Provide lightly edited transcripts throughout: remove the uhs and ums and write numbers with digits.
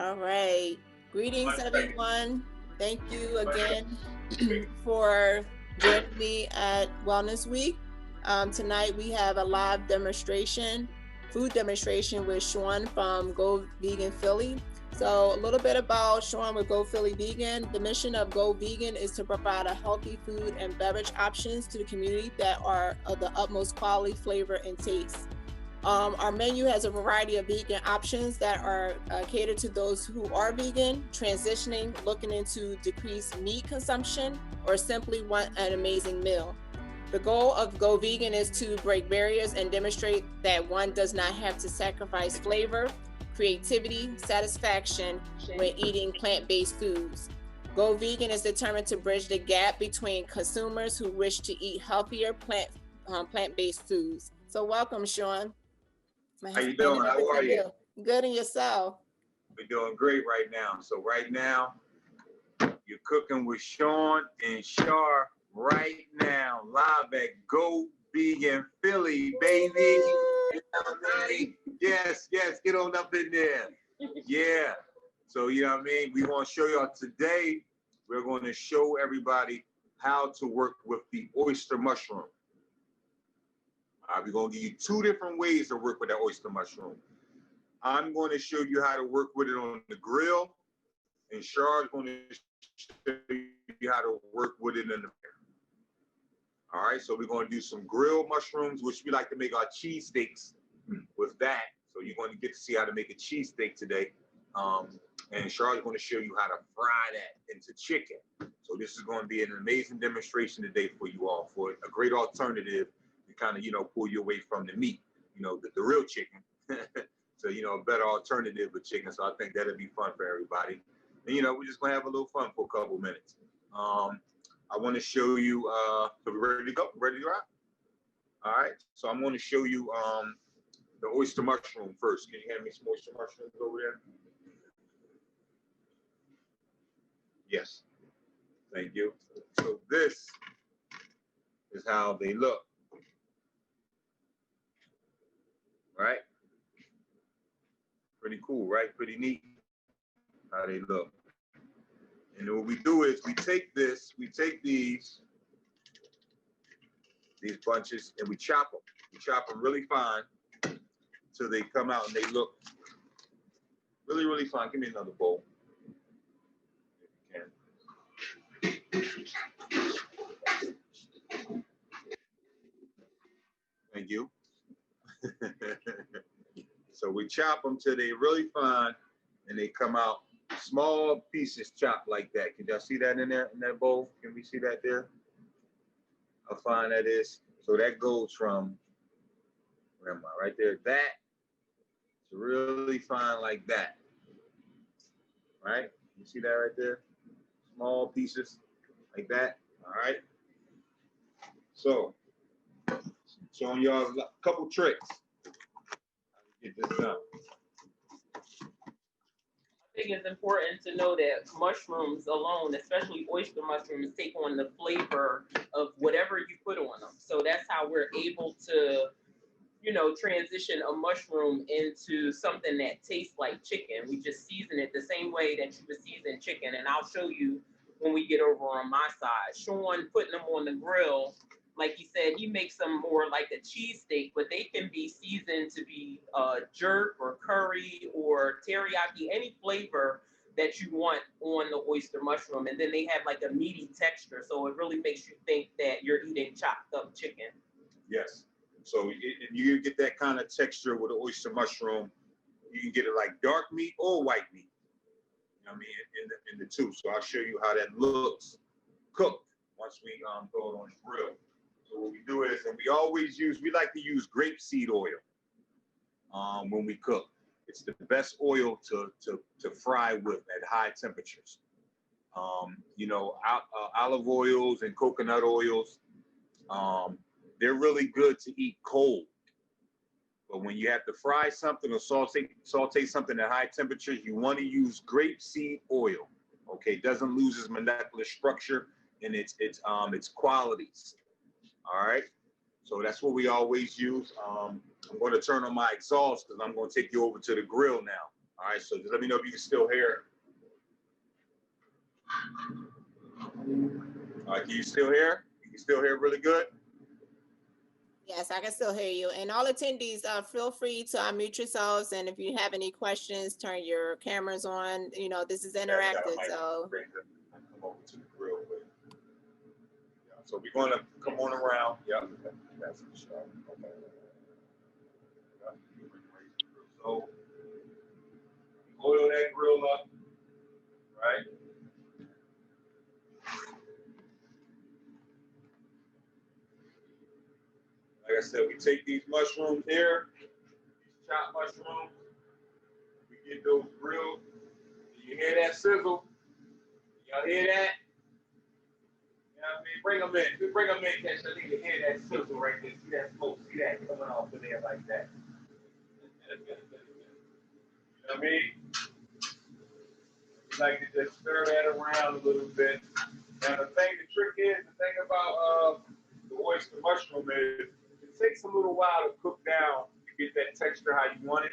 All right. Greetings, everyone. Thank you again for joining me at Wellness Week. Tonight we have a live demonstration, food demonstration with Shaun from Go Vegan Philly. So a little bit about Shaun with Go Philly Vegan. The mission of Go Vegan is to provide a healthy food and beverage options to the community that are of the utmost quality, flavor, and taste. Our menu has a variety of vegan options that are catered to those who are vegan, transitioning, looking into decreased meat consumption, or simply want an amazing meal. The goal of Go Vegan is to break barriers and demonstrate that one does not have to sacrifice flavor, creativity, satisfaction when eating plant-based foods. Go Vegan is determined to bridge the gap between consumers who wish to eat healthier plant-based foods. So welcome, Shaun. How you doing? How are you? Good, and yourself? We're doing great right now. So right now, you're cooking with Shaun and Shar right now, live at Go Vegan Philly, baby. You know what I mean? Yes, get on up in there. Yeah. So, you know what I mean? We want to show y'all today, we're going to show everybody how to work with the oyster mushroom. We're going to give you two different ways to work with that oyster mushroom. I'm going to show you how to work with it on the grill, and Char's going to show you how to work with it in the fire. All right, so we're going to do some grilled mushrooms, which we like to make our cheesesteaks with that. So you're going to get to see how to make a cheesesteak today. And Char's going to show you how to fry that into chicken. So this is going to be an amazing demonstration today for you all, for a great alternative to kind of, pull you away from the meat, the real chicken. So, a better alternative with chicken. So I think that'll be fun for everybody. And, we're just going to have a little fun for a couple minutes. I want to show you, so we're ready to go? Ready to rock? All right. So I'm going to show you the oyster mushroom first. Can you hand me some oyster mushrooms over there? Yes. Thank you. So this is how they look. Right? Pretty cool, right? Pretty neat how they look. And then what we do is we take these bunches and we chop them. We chop them really fine till they come out and they look really, really fine. Give me another bowl. If you can. Thank you. So we chop them till they really fine and they come out small pieces chopped like that. Can y'all see that in there, in that bowl? Can we see that there? How fine that is. So that goes from, where am I? Right there, that to really fine like that. Right? You see that right there? Small pieces like that. All right. So, showing y'all a couple tricks. Get this done. I think it's important to know that mushrooms alone, especially oyster mushrooms, take on the flavor of whatever you put on them. So that's how we're able to, transition a mushroom into something that tastes like chicken. We just season it the same way that you would season chicken. And I'll show you when we get over on my side. Shaun putting them on the grill. Like he said, he makes them more like a cheesesteak, but they can be seasoned to be jerk or curry or teriyaki, any flavor that you want on the oyster mushroom. And then they have like a meaty texture. So it really makes you think that you're eating chopped up chicken. Yes. So you get that kind of texture with the oyster mushroom. You can get it like dark meat or white meat. You know what I mean? In the two. So I'll show you how that looks cooked once we throw it on the grill. So what we do is, and we like to use grapeseed oil when we cook. It's the best oil to fry with at high temperatures. Olive oils and coconut oils, they're really good to eat cold. But when you have to fry something or saute something at high temperatures, you want to use grapeseed oil. Okay, it doesn't lose its molecular structure and its qualities. All right, so that's what we always use. I'm going to turn on my exhaust because I'm going to take you over to the grill now. All right, so just let me know if you can still hear it. All right, can you still hear? You can still hear really good? Yes, I can still hear you. And all attendees, feel free to unmute yourselves. And if you have any questions, turn your cameras on. You know, this is interactive, so. Come over to the grill with. Yeah, so we're going to come on around. Yep. That's the shot. Okay. So oil that grill up, right? Like I said, we take these mushrooms here, these chopped mushrooms, we get those grilled. You hear that sizzle? Y'all hear that? You know what I mean? Bring them in. Just bring them in, catch. I need to hear that sizzle right there. See that smoke? See that coming off of there like that? You know what I mean? You like to just stir that around a little bit. Now the trick is, the thing about the oyster mushroom is, it takes a little while to cook down to get that texture how you want it.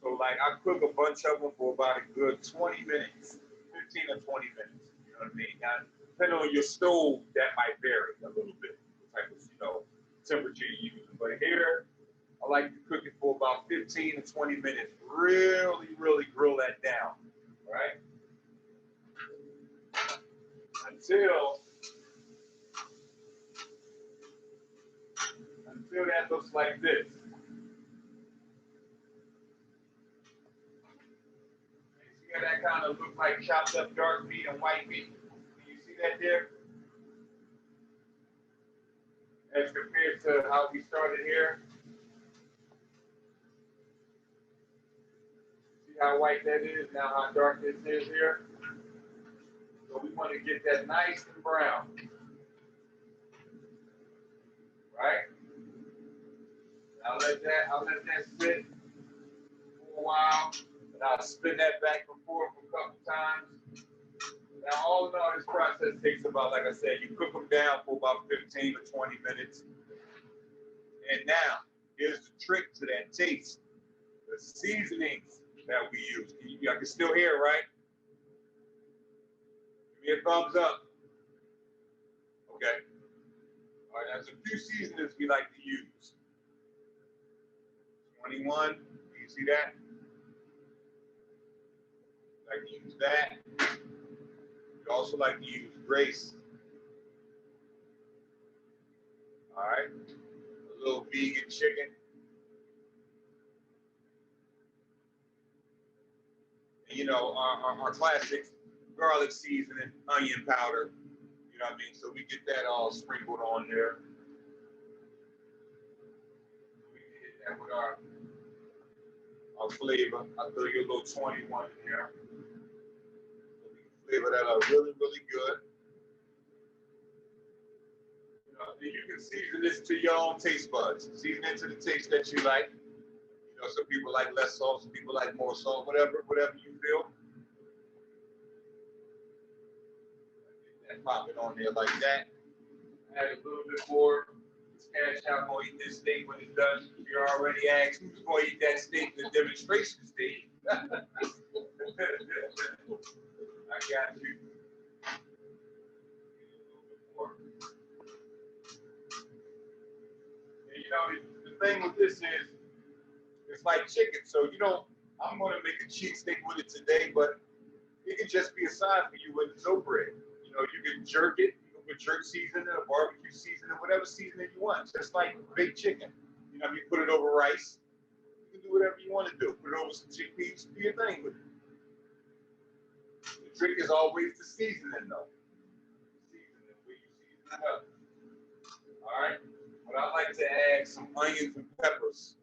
So like I cook a bunch of them for about a good 20 minutes, 15 or 20 minutes. You know what I mean? Now, depending on your stove, that might vary a little bit, the type of, temperature you use. But here, I like to cook it for about 15 to 20 minutes. Really, really grill that down, right? Until that looks like this. You see how that kind of look like chopped up dark meat and white meat? Can you see that there? As compared to how we started here. See how white that is, now how dark this is here? So we want to get that nice and brown. Right? I'll let that sit for a while, and I'll spin that back and forth a couple times. Now, all in all, this process takes about, like I said, you cook them down for about 15 to 20 minutes. And now, here's the trick to that taste. The seasonings that we use. I can still hear it, right? Give me a thumbs up. Okay. All right, there's a few seasonings we like to use. 21, do you see that? Like to use that. We also like to use Grace. All right. A little vegan chicken. And, our classic garlic seasoning, onion powder. You know what I mean? So we get that all sprinkled on there. We hit that with our flavor. I'll throw you a little 21 in there. So we can flavor that up really, really good. And you can season this to your own taste buds. Season it to the taste that you like. Some people like less salt, some people like more salt, whatever you feel. And pop it on there like that. Add a little bit more. Cash out gonna eat this steak when it's done. You already asked who's gonna eat that steak, the demonstration steak. I got you. And the thing with this is, it's like chicken. So I'm gonna make a cheese steak with it today, but it can just be a side for you with no bread. You can jerk it. With jerk seasoning or barbecue seasoning, whatever seasoning you want, just like baked chicken. You put it over rice. You can do whatever you want to do. Put it over some chickpeas. Do your thing with it. The trick is always the seasoning, though. Seasoning, where you season it up. All right. But I like to add some onions and peppers.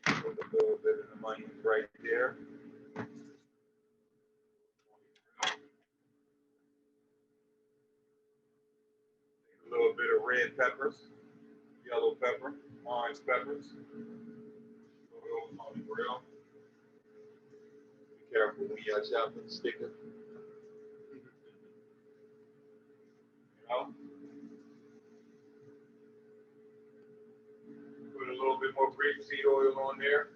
Put a little bit of the onions right there. A little bit of red peppers, yellow pepper, orange peppers. Throw those on the grill. Be careful when you're chopping the sticker. Put a little bit more green rapeseed oil on there.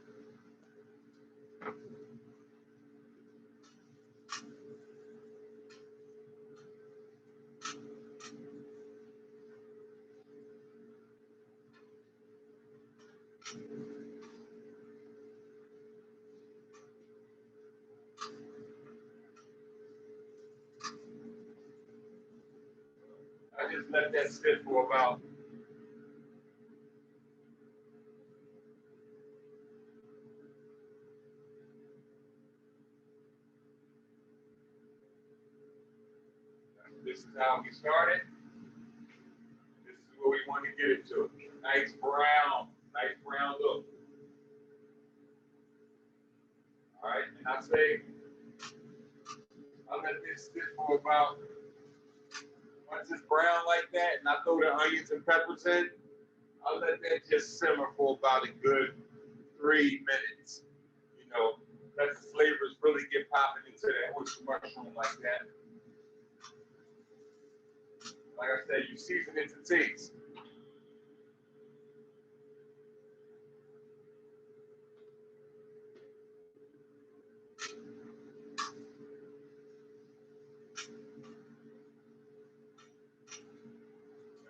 I just let that sit for about this is how we started. This is where we want to get it to. Nice brown look. All right, and I say I'll let this sit for about, once it's brown like that, and I throw the onions and peppers in, I'll let that just simmer for about a good 3 minutes. You know, let the flavors really get popping into that oyster mushroom like that. Like I said, you season it to taste.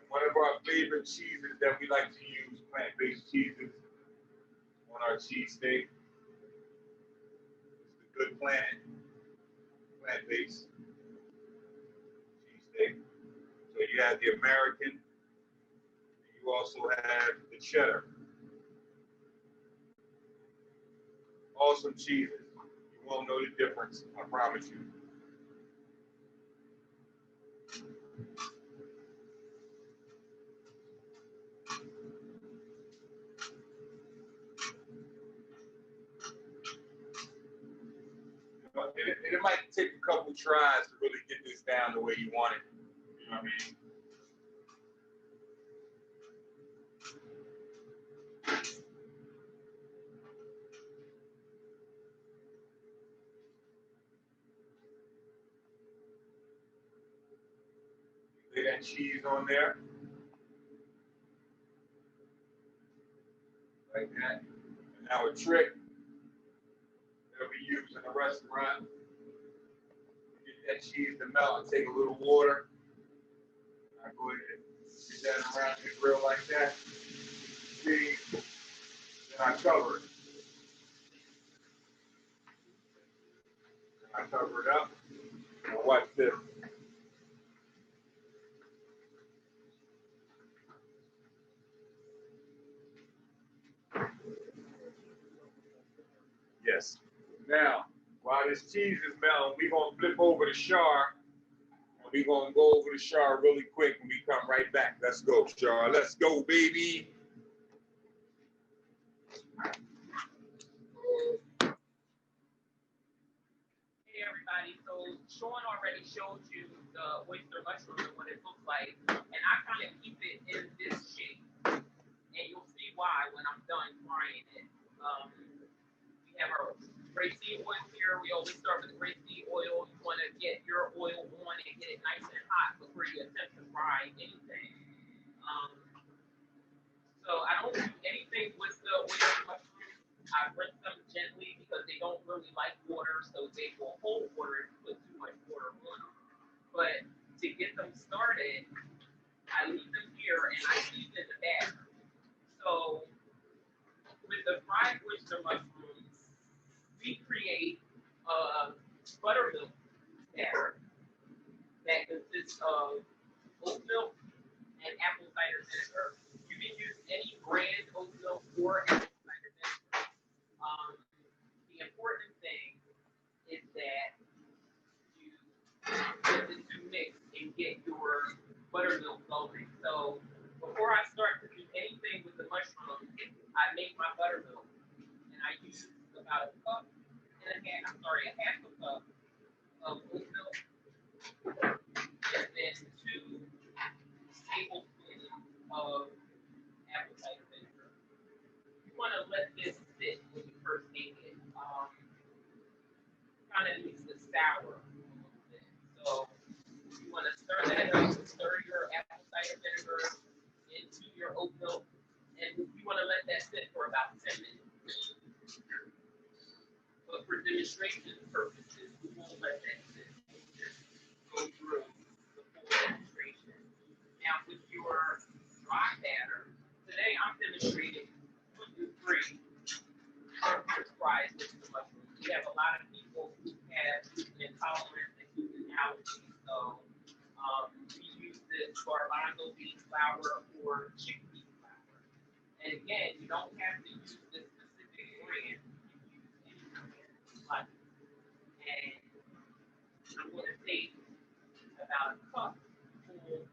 One of our favorite cheeses that we like to use, plant-based cheeses, on our cheesesteak. It's the Good Planet plant-based cheesesteak. So you have the American, and you also have the cheddar. Awesome cheeses. You won't know the difference, I promise you. It might take a couple tries to really get this down the way you want it. You know what I mean? Lay that cheese on there. Like that. And now a trick that we use in a restaurant. Get that cheese to melt and take a little water. I go ahead and get that around the grill like that. See, then I cover it. Then I cover it up. And watch this. Yes. Now, while this cheese is melting, we're going to flip over the char. And we're going to go over the char really quick when we come right back. Let's go, char. Let's go, baby. Hey everybody, so Shaun already showed you the oyster mushroom and what it looks like, and I kind of keep it in this shape, and you'll see why when I'm done frying it. We have our grapeseed oil here. We always start with grapeseed oil. You want to get your oil on and get it nice and hot before you attempt to fry anything. So I don't do anything with the oyster mushroom. I rinse them gently because they don't really like water, so they will hold water if you put too much water on them. But to get them started, I leave them here and I season the batter. So with the fried oyster mushrooms, we create a buttermilk batter that consists of oat milk and apple cider vinegar. You can use any brand oat milk or apple cider vinegar. The important thing is that you get the two mix and get your buttermilk going. So before I start to do anything with the mushroom, I make my buttermilk, and I use about a half a cup of oat milk, and then 2 tablespoons of apple cider vinegar. You want to let this sit when you first make it. Kind of needs to sour a little bit. So you want to stir that up, stir your apple cider vinegar into your oat milk, and you want to let that sit for about garbanzo bean flour or chickpea flour. And again, you don't have to use this specific brand. You can use anything you like. And I'm going to take about a cup full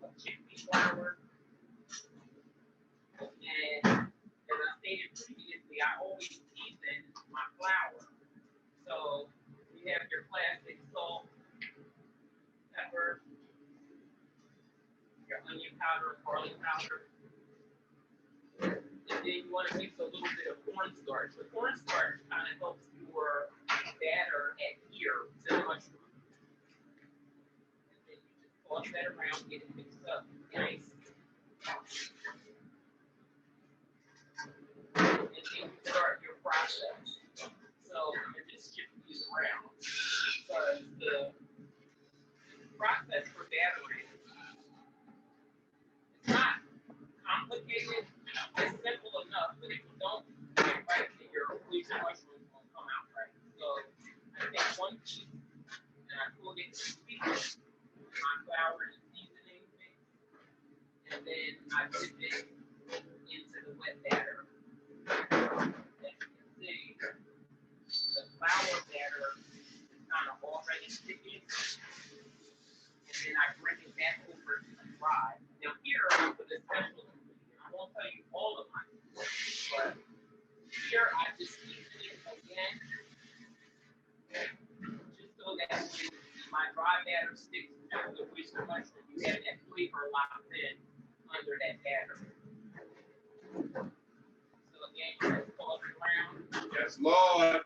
of chickpea flour. And as I stated previously, I always season my flour. So you have your classic salt, pepper, your onion powder, garlic powder. And then you want to mix a little bit of cornstarch. The cornstarch kind of helps your batter adhere to the mushroom. And then you just toss that around, get it mixed up nice. And then you start your process. So you're just shifting these around. Because the process for battering is not complicated. It's simple enough, but if you don't get it right, then your mushrooms won't come out right. So I take one piece and I put it in my flour and seasoning mix, and then I dip it into the wet batter. As you can see, the flour batter is kind of already sticky, and then I bring it back over to the dry. Now here I put a special ingredient. I won't tell you all of my ingredients, but here I just season it again, just so that when my dry batter sticks to the oyster mushroom, you have that flavor locked in under that batter. So again, you just toss it around. Yes, Lord.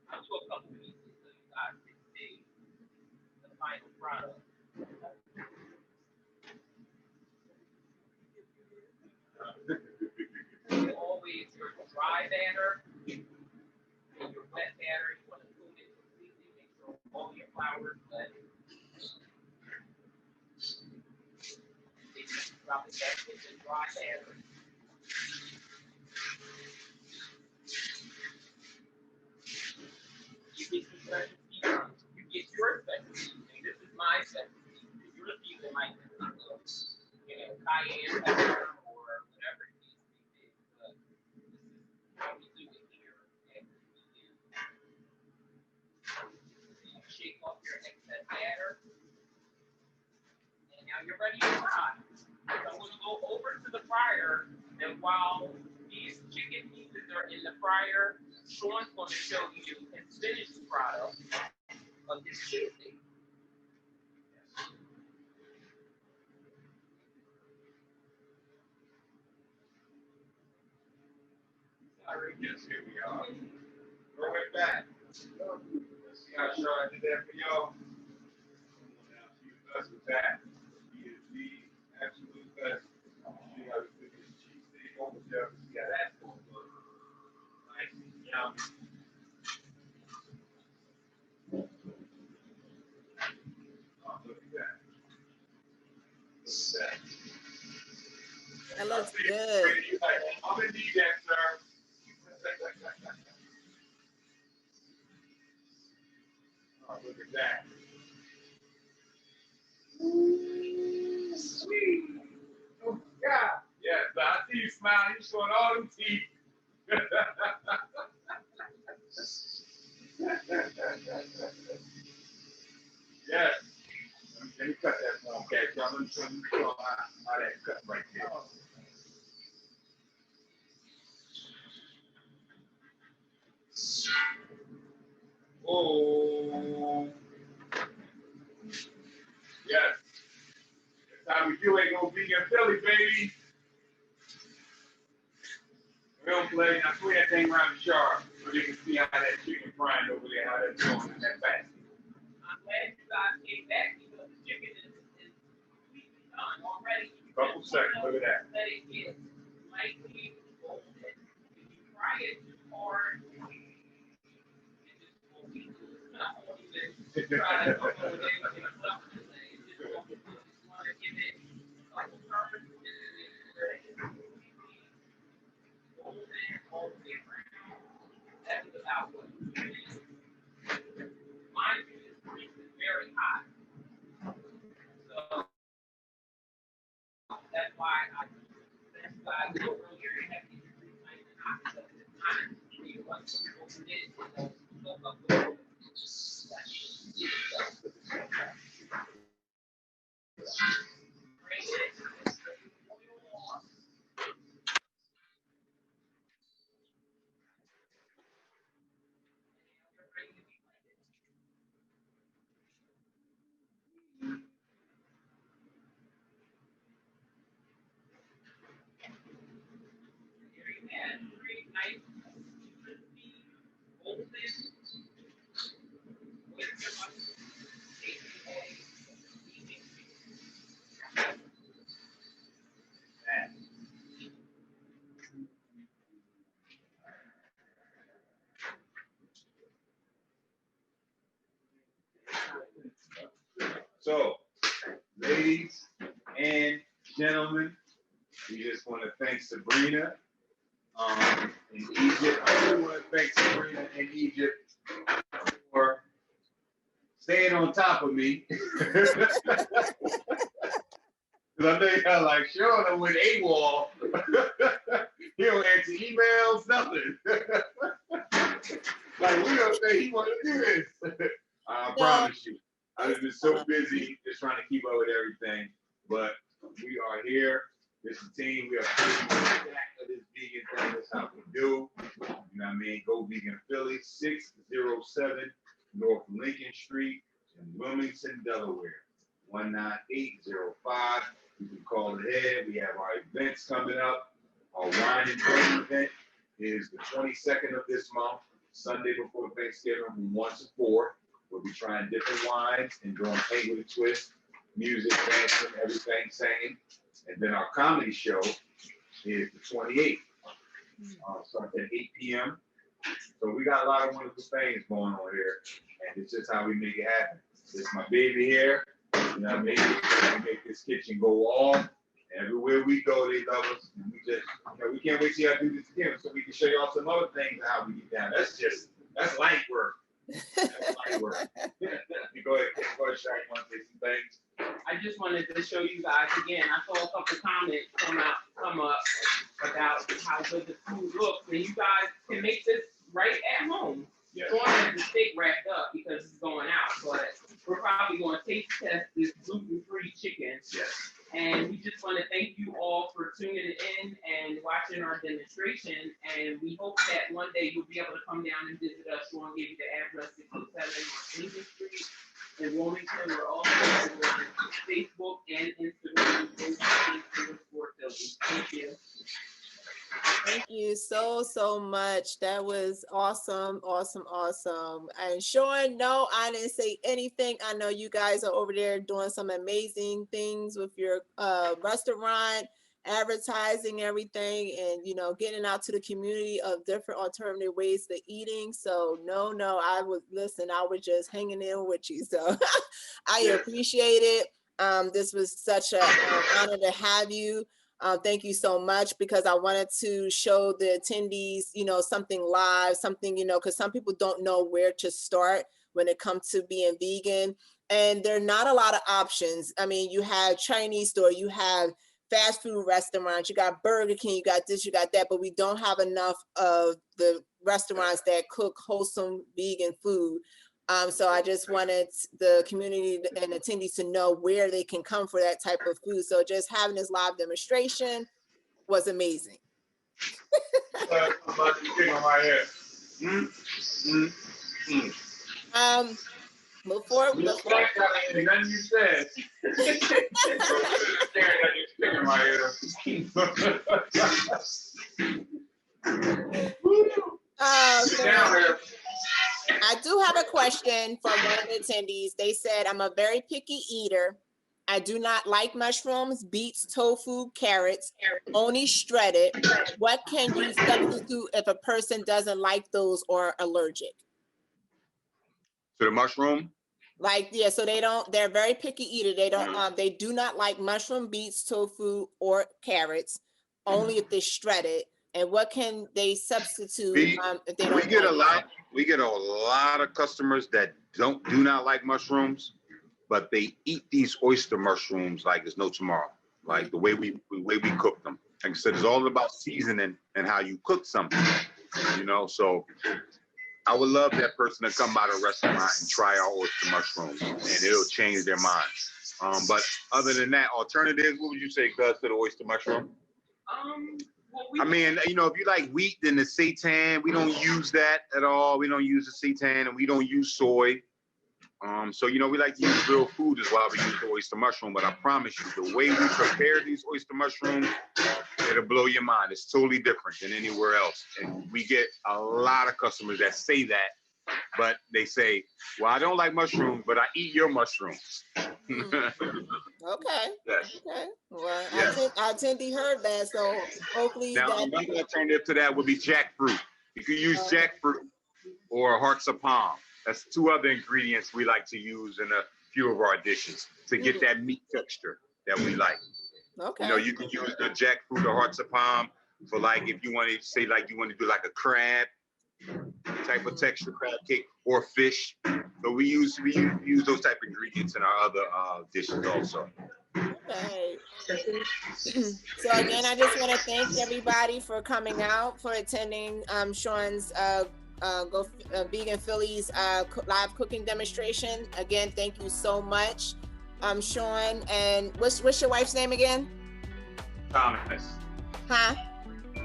I'll do a couple pieces so you guys can see the final product. Always your dry batter and your wet batter, you want to cool it completely, make sure all your flour is wet. Then you drop it back with the dry batter. You get some special seasoning. You get your special seasoning. This is my special seasoning. Your seasoning might be cayenne pepper or whatever it needs to be. But this is how we do it here at cuisine. You shake off your excess batter, and now you're ready to fry. So I'm going to go over to the fryer, and while these chicken pieces are in the fryer, Shaun's going to show you his finished product of his cheesesteak. Yes, here we are. Throw it back. Let's see how Shaun did that for y'all. She was best with that. He is the absolute best. She got to put this cheesesteak over there. See how that's going to look. Nice and yummy. Oh, look at that. Look at that. That looks good. I'm gonna need that, sir. Oh, look at that. Ooh, sweet. Oh, God. Yes, I see you smiling. You're showing all them teeth. Yes. Let me cut that one. Okay, y'all. Let me show you how that cut right there. Oh. Yes. That's how we do it. Gonna be in Philly, baby. We don't play. I put that thing around the jar so you can see how that chicken frying over there, how that's going in that basket. I'm glad you guys came back because the chicken is completely done already. Couple seconds, look at that. Let it get lightly golden. If you fry it too hard, it just won't be good. I won't even try to go with anything else to say. It just won't be good. You want to give it a couple turns and then it's ready. Golden all the way around. That is about what you need. Mind you, this grease is very hot. So So, ladies and gentlemen, we just want to thank Sabrina in Egypt. I really want to thank Sabrina in Egypt for staying on top of me. Because I know y'all like, Shaun, I went AWOL. He don't answer emails, nothing. Like, we don't think he want to do this. I promise you. I've been so busy just trying to keep up with everything. But we are here. This is the team. We are back of this vegan thing. That's how we do. You know what I mean? Go Vegan Philly, 607 North Lincoln Street in Wilmington, Delaware. 19805. You can call ahead. We have our events coming up. Our wine and drink event is the 22nd of this month, Sunday before Thanksgiving, from 1 to 4. We'll be trying different wines and doing Paint with a Twist, music, dancing, everything, singing. And then our comedy show is the 28th. Starts at 8 p.m. So we got a lot of wonderful things going on here. And it's just how we make it happen. This is my baby here. You know what I mean? We make this kitchen go off. Everywhere we go, they love us. And we just, you know, we can't wait till y'all do this again so we can show y'all some other things how we get down. That's light work. That's light work. Go ahead, Shaun, you want to say some things? I just wanted to show you guys again. I saw a couple comments come up about how good the food looks, and you guys can make this right at home. Yes. Shaun has the steak wrapped up because it's going out, but we're probably going to taste test this gluten-free chicken. Yes. And we just want to thank you all for tuning in and watching our demonstration. And we hope that one day you'll be able to come down and visit us. Shaun gave you the address 607 North Lincoln Street in Wilmington. We're also on Facebook and Instagram. Thank you. Thank you so much. That was awesome. And Shaun, no, I didn't say anything. I know you guys are over there doing some amazing things with your restaurant, advertising everything, and getting out to the community of different alternative ways to eating. So no, I was just hanging in with you. So I appreciate it. This was such an honor to have you. Thank you so much, because I wanted to show the attendees, something live, something, because some people don't know where to start when it comes to being vegan. And there are not a lot of options. I mean, you have Chinese store, you have fast food restaurants, you got Burger King, you got this, you got that, but we don't have enough of the restaurants that cook wholesome vegan food. So I just wanted the community and attendees to know where they can come for that type of food. So just having this live demonstration was amazing. Before you said. I do have a question from one of the attendees. They said, I'm a very picky eater. I do not like mushrooms, beets, tofu, carrots, only shredded. What can you substitute if a person doesn't like those or allergic? To the mushroom? So they're very picky eater. They do not like mushroom, beets, tofu, or carrots, only if they're shredded. And what can they substitute if they don't we get a lot of customers that do not like mushrooms, but they eat these oyster mushrooms like there's no tomorrow. like the way we cook them. Like I said, it's all about seasoning and how you cook something, you know. So I would love that person to come by the restaurant and try our oyster mushrooms, and it'll change their mind. But other than that, alternatives, what would you say, Gus, to the oyster mushroom? I mean, you know, if you like wheat, then the seitan, we don't use that at all. We don't use the seitan, and we don't use soy. So, you know, we like to use real food is why we use the oyster mushroom. But I promise you, the way we prepare these oyster mushrooms, it'll blow your mind. It's totally different than anywhere else. And we get a lot of customers that say that, but they say, well, I don't like mushrooms, but I eat your mushrooms. Okay. Yes. Okay. Well, Yes. I tend to heard that, so hopefully Now, that. another alternative to that would be jackfruit. You can use jackfruit or hearts of palm. That's two other ingredients we like to use in a few of our dishes to get that meat texture that we like. Okay. You know, you can use the jackfruit or hearts of palm for like if you want to say like you want to do like a crab type of texture, crab cake or fish. So we use those type of ingredients in our other dishes also. Okay. So again, I just want to thank everybody for coming out, for attending Shaun's Vegan Philly's live cooking demonstration. Again, thank you so much, Shaun. And what's your wife's name again? Thomas. Huh?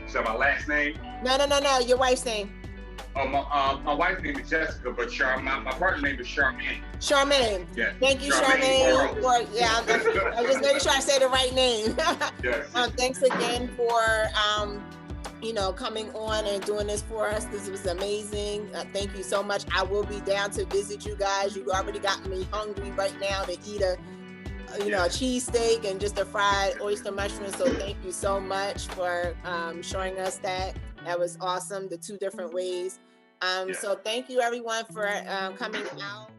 So my last name? No. Your wife's name. Oh, my wife's name is Jessica, but my partner's name is Charmaine. Charmaine. Yes. Thank you, Charmaine. I was just making sure I say the right name. Yes. Thanks again for coming on and doing this for us. This was amazing. Thank you so much. I will be down to visit you guys. You already got me hungry right now to eat a cheesesteak and just a fried oyster mushroom. So thank you so much for showing us that. That was awesome. The two different ways. So thank you everyone for coming out.